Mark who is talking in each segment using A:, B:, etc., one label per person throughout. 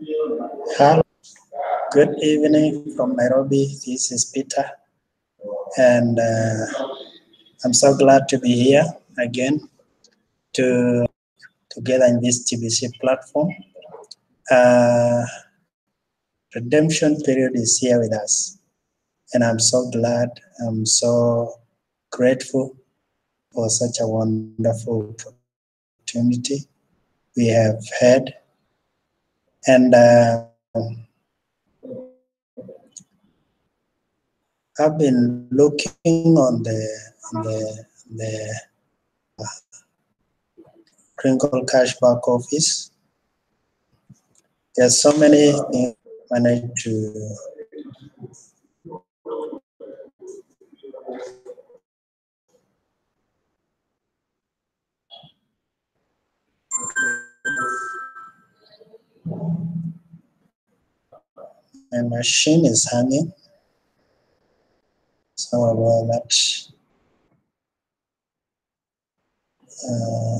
A: Hello, good evening from Nairobi. This is Peter, and I'm so glad to be here again to together in this TBC platform. Uh, redemption period is here with us, and I'm so glad. I'm so grateful for such a wonderful opportunity we have had, and I've been looking on the Crinkle Cashback office. There's so many things I managed to my machine is hanging. So about that. Uh,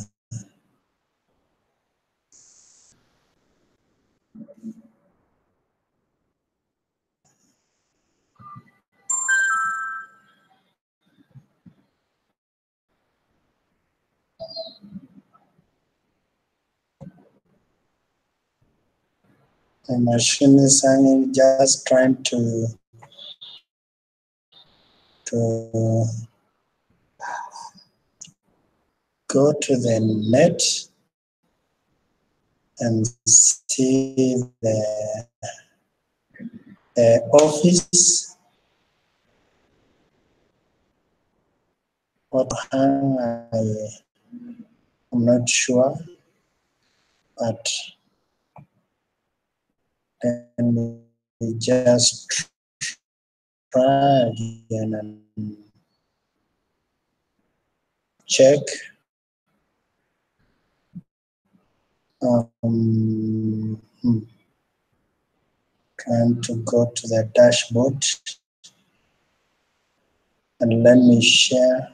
A: my machine is hanging, just trying to go to the net and see the office. What hang I'm not sure, but then we just try again and check. Trying to go to the dashboard and let me share.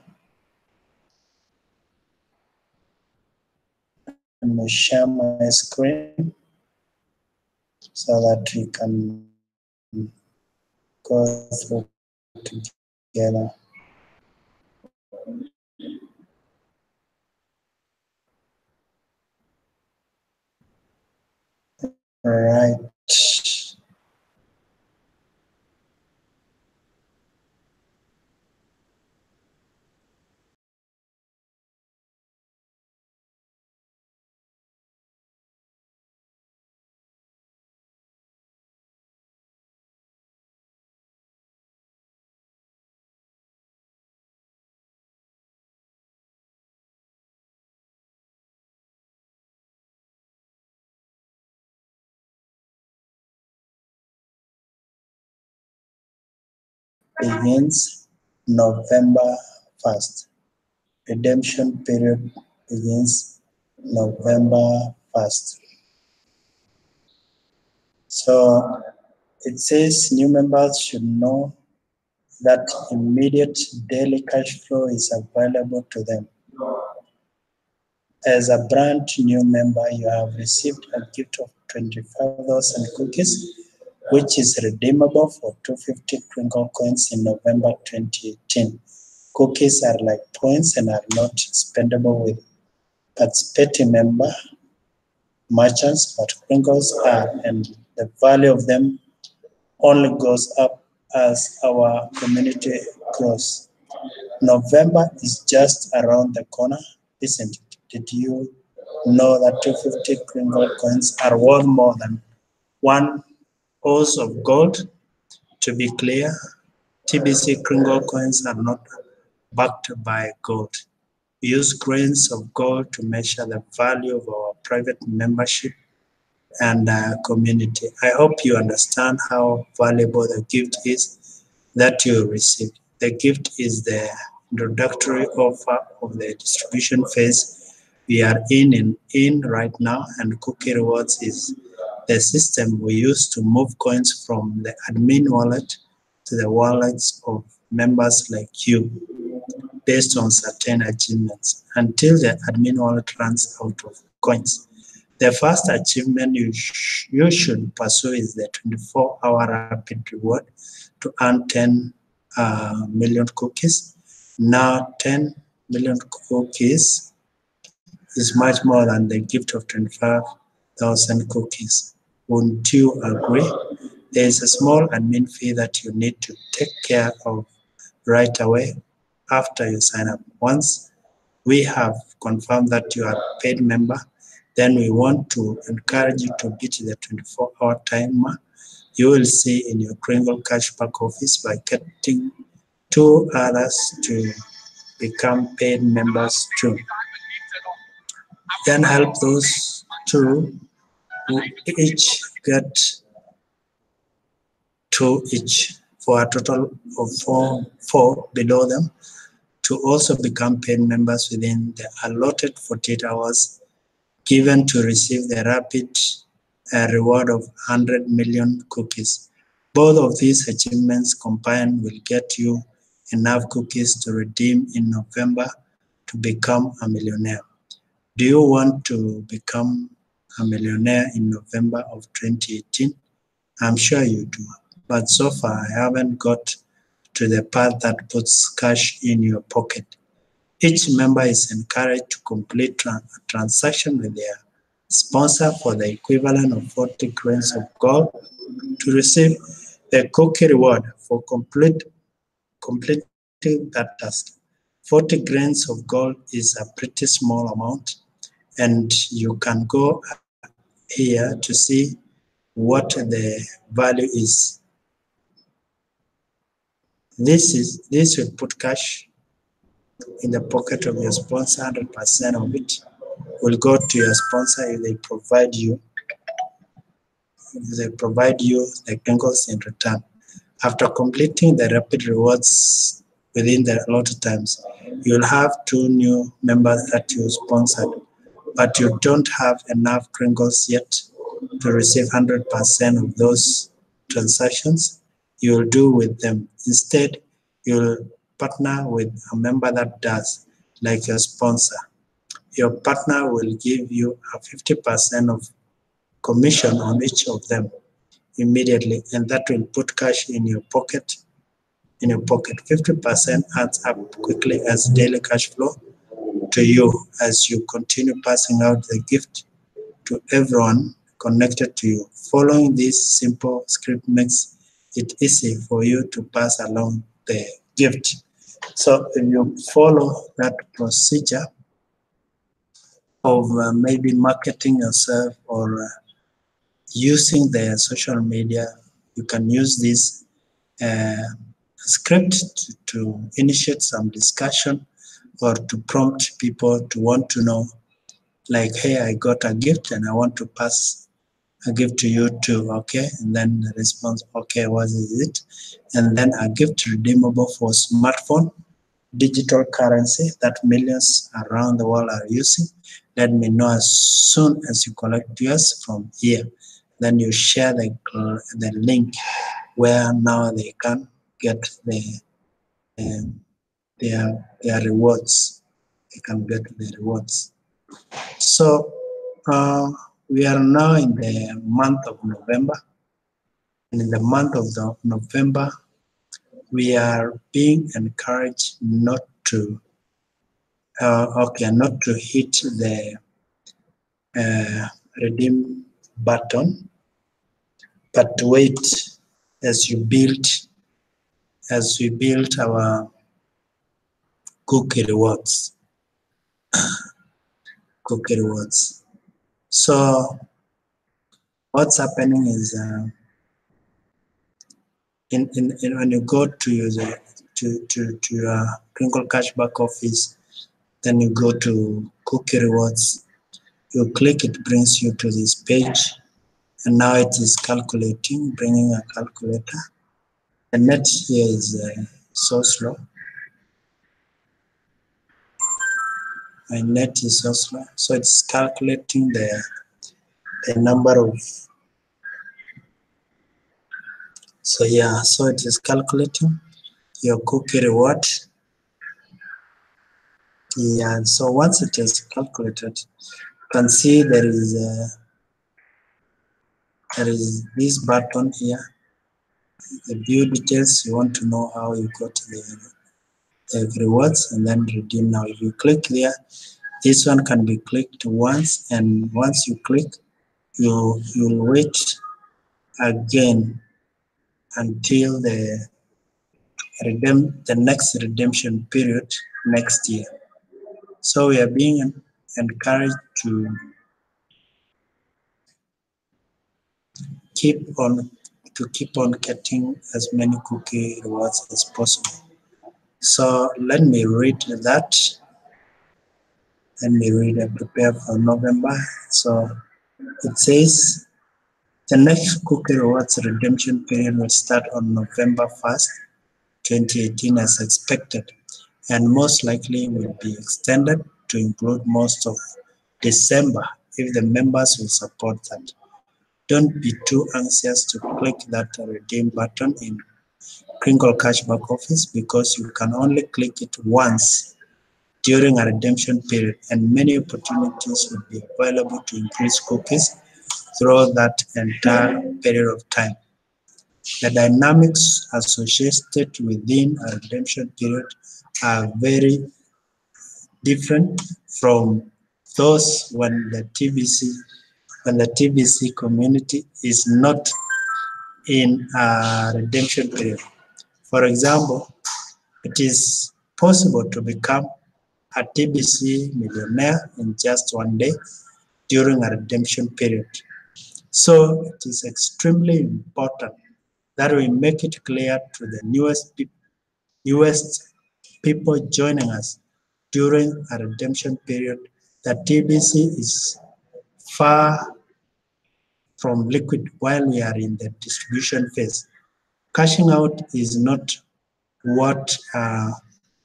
A: Let me share my screen so that we can go through together. Right. Begins November 1st. Redemption period begins November 1st. So it says new members should know that immediate daily cash flow is available to them. As a brand new member, you have received a gift of 25,000 cookies, which is redeemable for 250 Crinkle coins in November 2018. Cookies are like points and are not spendable with participating member merchants, but Crinkles are, and the value of them only goes up as our community grows. November is just around the corner, isn't it? Did you know that 250 Crinkle coins are worth more than 1 ounce of gold? To be clear, TBC Crinkle coins are not backed by gold. We use grains of gold to measure the value of our private membership and community. I hope you understand how valuable the gift is that you received. The gift is the introductory offer of the distribution phase we are in right now, and Cookie Rewards is the system we use to move coins from the admin wallet to the wallets of members like you based on certain achievements until the admin wallet runs out of coins. The first achievement you should pursue is the 24-hour rapid reward to earn 10 million cookies. Now 10 million cookies is much more than the gift of 25,000 cookies. Wouldn't you agree? There is a small admin fee that you need to take care of right away after you sign up. Once we have confirmed that you are a paid member, then we want to encourage you to beat the 24-hour timer you will see in your Kringle cashback office by getting 2 others to become paid members too. Then help those 2 who each get 2 each for a total of four below them to also become paid members within the allotted 48 hours given to receive the rapid reward of 100 million cookies. Both of these achievements combined will get you enough cookies to redeem in November to become a millionaire. Do you want to become a millionaire in November of 2018? I'm sure you do, but so far I haven't got to the part that puts cash in your pocket. Each member is encouraged to complete a transaction with their sponsor for the equivalent of 40 grains of gold to receive the cookie reward for completing that task. 40 grains of gold is a pretty small amount, and you can go here to see what the value is. This will put cash in the pocket of your sponsor. 100% of it will go to your sponsor if they provide you the Kringles in return. After completing the rapid rewards within the allotted times, you'll have 2 new members that you sponsored, but you don't have enough Kringles yet to receive 100% of those transactions. You'll do with them. Instead, you'll partner with a member that does, like your sponsor. Your partner will give you a 50% of commission on each of them immediately, and that will put cash in your pocket. 50% adds up quickly as daily cash flow to you as you continue passing out the gift to everyone connected to you. Following this simple script makes it easy for you to pass along the gift. So if you follow that procedure of maybe marketing yourself or using the social media, you can use this script to initiate some discussion or to prompt people to want to know, like, hey, I got a gift and I want to pass a gift to you too, okay? And then the response, okay, what is it? And then a gift redeemable for smartphone, digital currency that millions around the world are using. Let me know as soon as you collect yours from here. Then you share the link where now they can get their rewards. They can get the rewards. So we are now in the month of November, and in the month of November, we are being encouraged not to hit the redeem button, but to wait as we build our cookie rewards. So what's happening is when you go to your Kringle cashback office, then you go to cookie rewards. You click, it brings you to this page, and now it is calculating, bringing a calculator. The net here is so slow. My net is so slow, so it's calculating the number of. So yeah, so it is calculating your cookie reward. Yeah, so once it is calculated, can see there is this button here, the view details. You want to know how you got the rewards, and then redeem now. If you click there, this one can be clicked once, and once you click, you'll wait again until the next redemption period next year. So we are being encouraged to keep on getting as many cookie rewards as possible. So let me read that. Let me read and prepare for November. So it says the next cookie rewards redemption period will start on November 1st, 2018 as expected, and most likely will be extended to include most of December if the members will support that. Don't be too anxious to click that redeem button in Kringle Cashback Office because you can only click it once during a redemption period, and many opportunities will be available to increase cookies throughout that entire period of time. The dynamics associated within a redemption period are very different from those when the TBC community is not in a redemption period. For example, it is possible to become a TBC millionaire in just one day during a redemption period. So it is extremely important that we make it clear to the newest people joining us during a redemption period that TBC is far from liquid while we are in the distribution phase. Cashing out is not what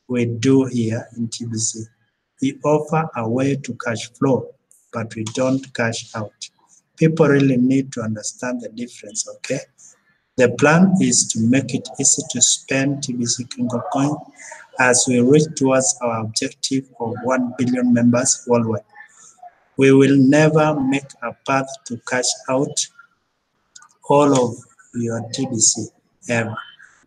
A: we do here in TBC. We offer a way to cash flow, but we don't cash out. People really need to understand the difference, okay? The plan is to make it easy to spend TBC Kringle coin as we reach towards our objective of 1 billion members worldwide. We will never make a path to cash out all of your TBC ever.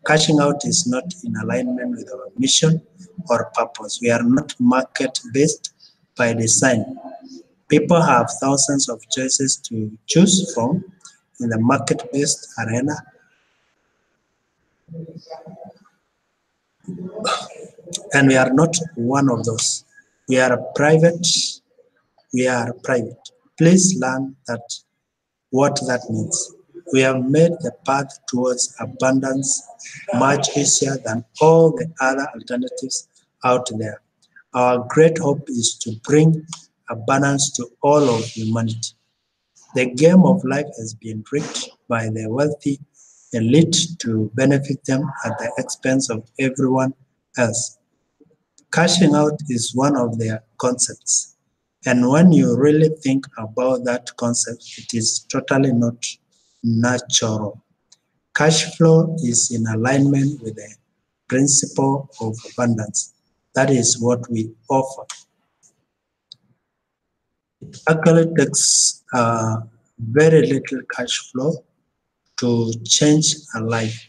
A: Cashing out is not in alignment with our mission or purpose. We are not market-based by design. People have thousands of choices to choose from in the market-based arena, and we are not one of those. We are private. Please learn what that means. We have made the path towards abundance much easier than all the other alternatives out there. Our great hope is to bring abundance to all of humanity. The game of life has been rigged by the wealthy elite to benefit them at the expense of everyone else. Cashing out is one of their concepts. And when you really think about that concept, it is totally not natural. Cash flow is in alignment with the principle of abundance. That is what we offer. It actually takes very little cash flow to change a life.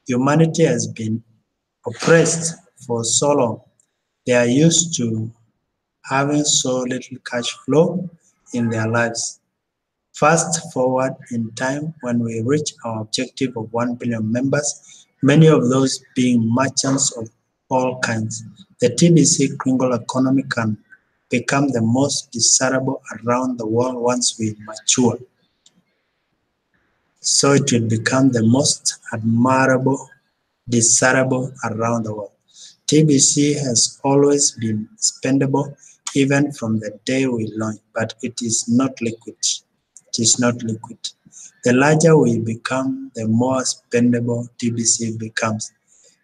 A: Humanity has been oppressed for so long. They are used to having so little cash flow in their lives. Fast forward in time when we reach our objective of 1 billion members, many of those being merchants of all kinds. The TBC Kringle economy can become the most desirable around the world once we mature. So it will become the most admirable, desirable around the world. TBC has always been spendable even from the day we launched, but it is not liquid. It is not liquid. The larger we become, the more spendable TBC becomes.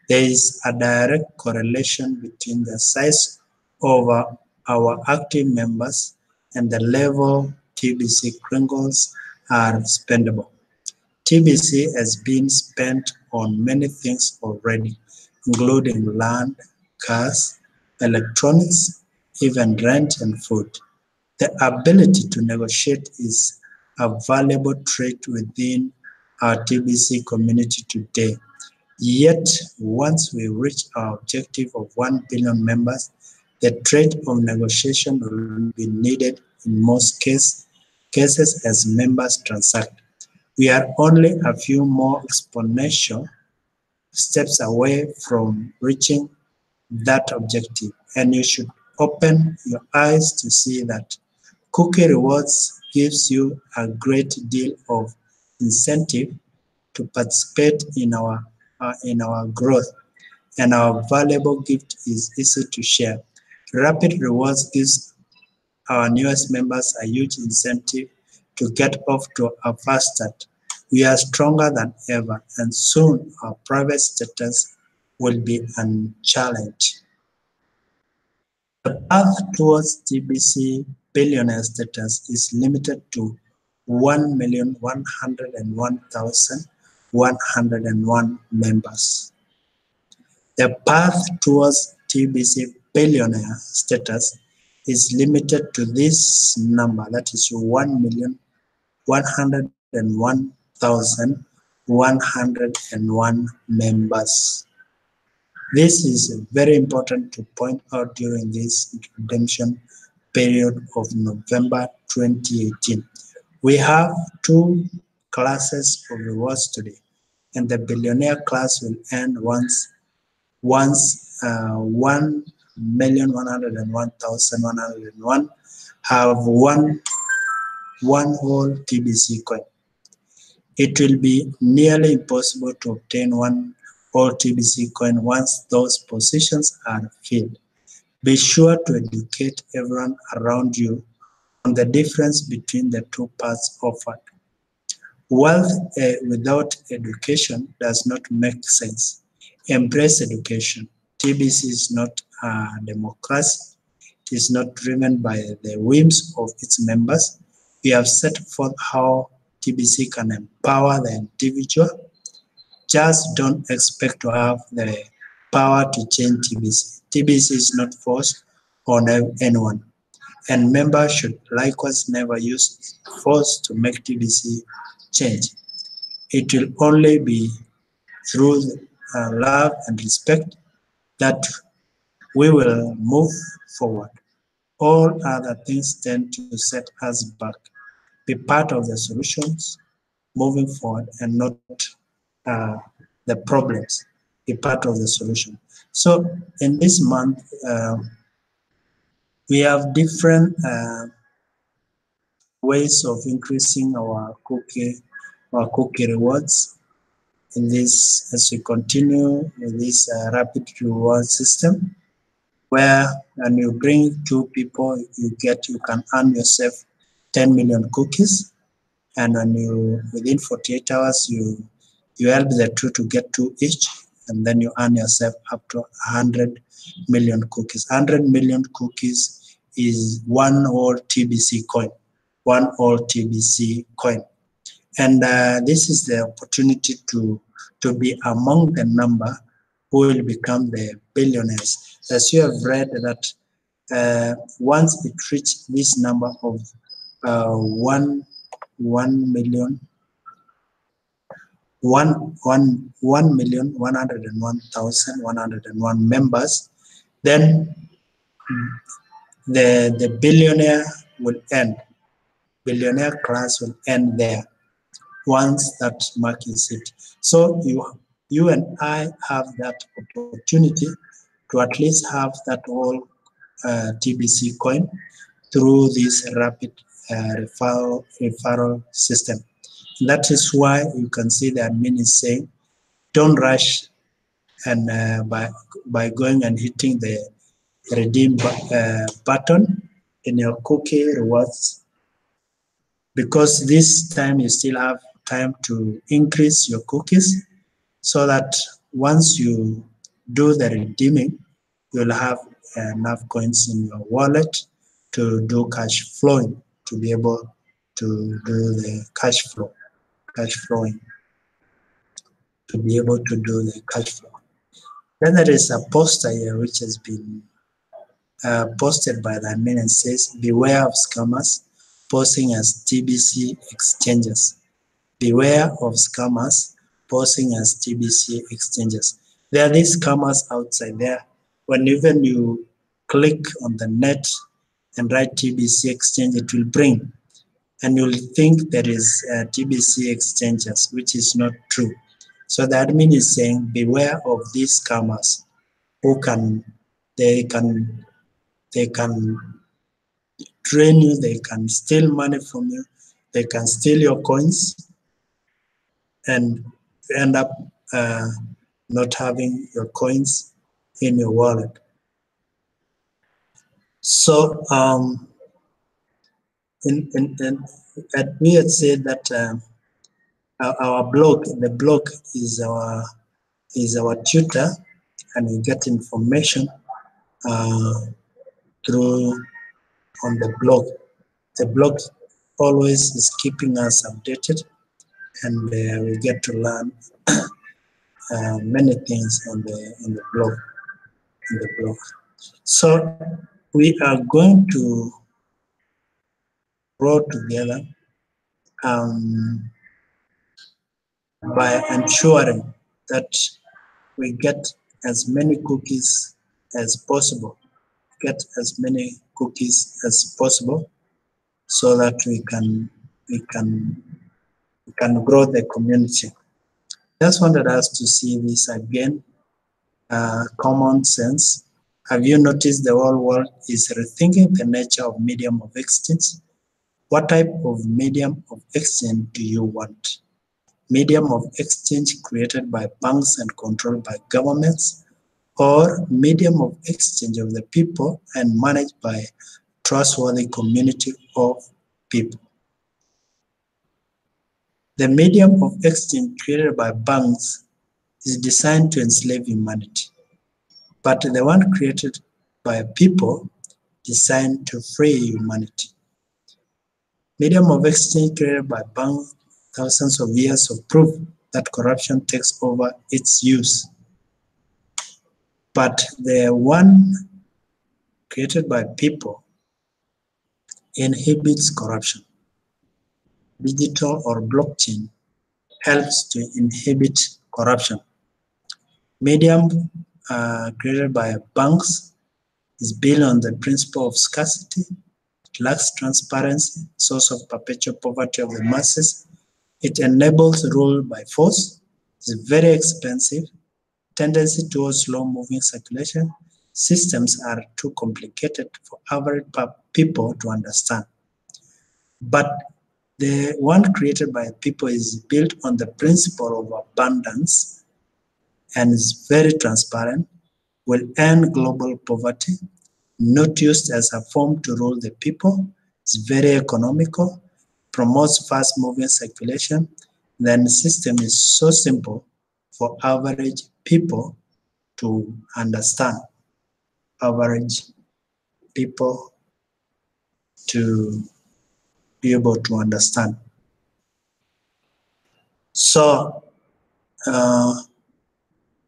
A: There is a direct correlation between the size of our active members and the level TBC Kringles are spendable. TBC has been spent on many things already, including land, cars, electronics, even rent and food. The ability to negotiate is a valuable trait within our TBC community today. Yet, once we reach our objective of 1 billion members, the trait of negotiation will be needed in most cases as members transact. We are only a few more exponential steps away from reaching that objective, and you should open your eyes to see that Cookie Rewards gives you a great deal of incentive to participate in our growth, and our valuable gift is easy to share. Rapid Rewards gives our newest members a huge incentive to get off to a fast start. We are stronger than ever, and soon our private status will be unchallenged. The path towards TBC billionaire status is limited to 1,101,101 members. The path towards TBC billionaire status is limited to this number, that is 1,101,101 members. This is very important to point out during this redemption period of November 2018. We have two classes of rewards today, and the billionaire class will end once 1,101,101 have one whole TBC coin. It will be nearly impossible to obtain one whole TBC coin once those positions are filled. Be sure to educate everyone around you on the difference between the two paths offered. Wealth without education does not make sense. Embrace education. TBC is not a democracy. It is not driven by the whims of its members. We have set forth how TBC can empower the individual. Just don't expect to have the power to change TBC. TBC is not forced on anyone, and members should likewise never use force to make TBC change. It will only be through love and respect that we will move forward. All other things tend to set us back. Be part of the solutions moving forward and not the problems. Be part of the solution. So in this month, we have different ways of increasing our cookie rewards in this as we continue with this rapid reward system, where when you bring two people, you can earn yourself 10 million cookies, and when you within 48 hours you help the two to get two each, and then you earn yourself up to 100 million cookies. 100 million cookies is one whole TBC coin, and this is the opportunity to be among the number who will become the billionaires. As you have read that once it reaches this number of 1,101,101 members, then the billionaire will end. Billionaire class will end there once that mark is hit. So you and I have that opportunity to at least have that whole TBC coin through this rapid referral system. That is why you can see the admin is saying, don't rush and by going and hitting the redeem button in your cookie rewards, because this time you still have time to increase your cookies, so that once you do the redeeming, you'll have enough coins in your wallet to do cash flowing, to be able to do the cash flowing, to be able to do the cash flow. Then there is a poster here which has been posted by the admin and says, beware of scammers posing as TBC exchanges. Beware of scammers posing as TBC exchanges. There are these scammers outside there. When even you click on the net and write TBC exchange, it will bring, and you'll think there is TBC exchanges, which is not true. So the admin is saying, beware of these scammers who they can drain you, they can steal money from you, they can steal your coins, and end up not having your coins in your wallet. So we had said that our blog, the blog is our tutor, and we get information through on the blog. The blog always is keeping us updated, and we get to learn many things on the blog. So we are going to grow together by ensuring that we get as many cookies as possible, so that we can grow the community. Just wanted us to see this again. Common sense. Have you noticed the whole world is rethinking the nature of medium of exchange? What type of medium of exchange do you want? Medium of exchange created by banks and controlled by governments, or medium of exchange of the people and managed by trustworthy community of people? The medium of exchange created by banks is designed to enslave humanity, but the one created by people designed to free humanity. Medium of exchange created by banks, thousands of years of proof that corruption takes over its use. But the one created by people inhibits corruption. Digital or blockchain helps to inhibit corruption. Medium created by banks is built on the principle of scarcity. It lacks transparency, source of perpetual poverty of the masses. It enables rule by force. It's very expensive. Tendency towards slow-moving circulation. Systems are too complicated for average people to understand. But the one created by people is built on the principle of abundance and is very transparent, will end global poverty, not used as a form to rule the people. It's very economical, promotes fast-moving circulation. Then the system is so simple for average people to understand. Average people to be able to understand. So,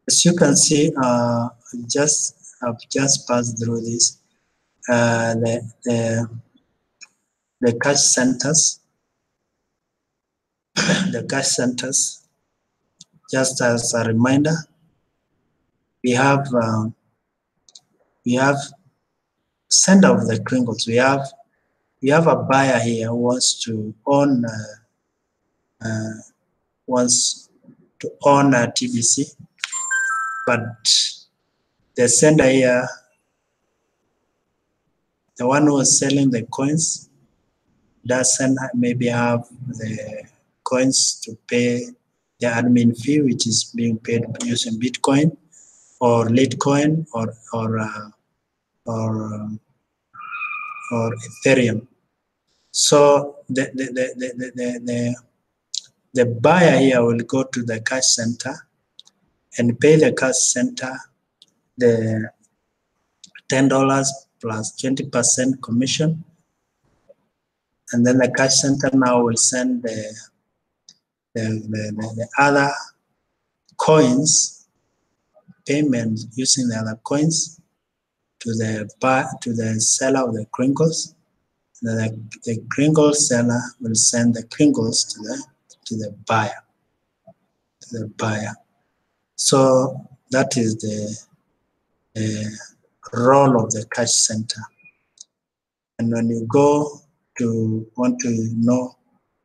A: as you can see, I've just passed through this. The cash centers, just as a reminder, we have sender of the crinkles. We have a buyer here who wants to own a TBC, but the sender here, the one who is selling the coins, doesn't maybe have the coins to pay the admin fee, which is being paid using Bitcoin or Litecoin or Ethereum. So the buyer here will go to the cash center and pay the cash center the $10 plus 20% commission, and then the cash center now will send the other coins payment using the other coins the seller of the crinkles. The crinkle seller will send the crinkles to the buyer. So that is the role of the cash center. And when you want to know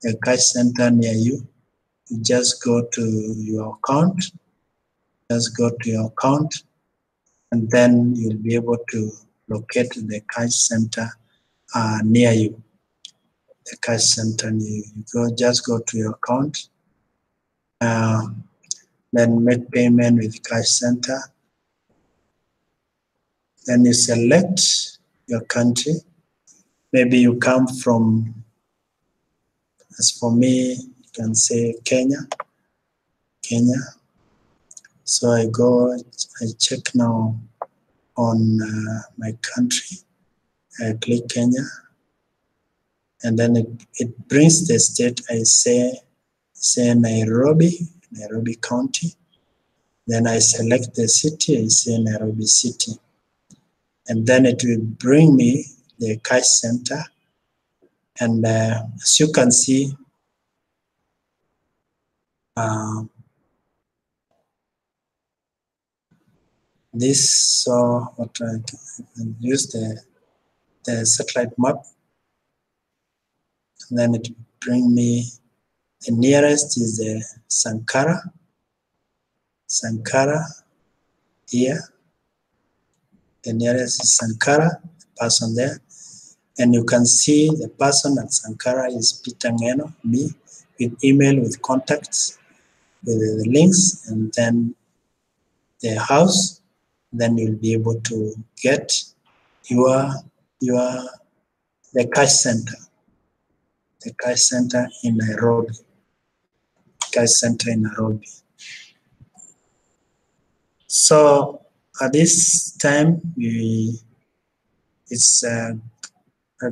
A: a cash center near you, you just go to your account. And then you'll be able to locate the cash center near you. The cash center near you. Just go to your account, then make payment with cash center. Then you select your country. Maybe you come from, as for me, you can say Kenya. So I check now on my country. I click Kenya, and then it brings the state. I say Nairobi County. Then I select the city. I say Nairobi City, and then it will bring me the cash center. And as you can see, what I can use the satellite map, and then it bring me the nearest is the Sankara here. The nearest is Sankara, the person there. And you can see the person at Sankara is Peter Ngeno, me, with email, with contacts, with the links, and then the house. Then you'll be able to get the cash center. The cash center in Nairobi. So at this time, it's a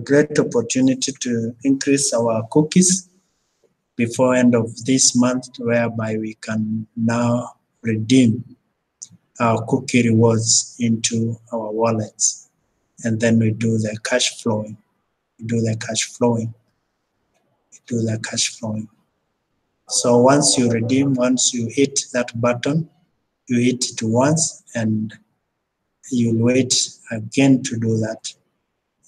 A: great opportunity to increase our cookies before end of this month, whereby we can now redeem our cookie rewards into our wallets, and then we do the cash flowing. So once you redeem, once you hit that button, you hit it once, and you'll wait again to do that.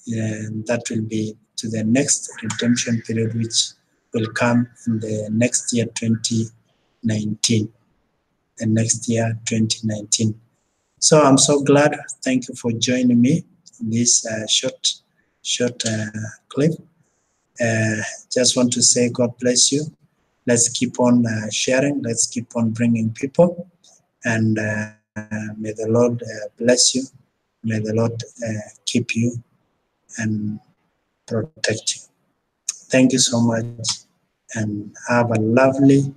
A: And that will be to the next redemption period, which will come in the next year, 2019. So I'm so glad. Thank you for joining me in this short clip. Just want to say God bless you. Let's keep on sharing. Let's keep on bringing people. And may the Lord bless you. May the Lord keep you and protect you. Thank you so much, and have a lovely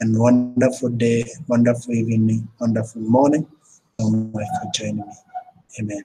A: and wonderful day, wonderful evening, wonderful morning. Thank you so much for joining me. Amen.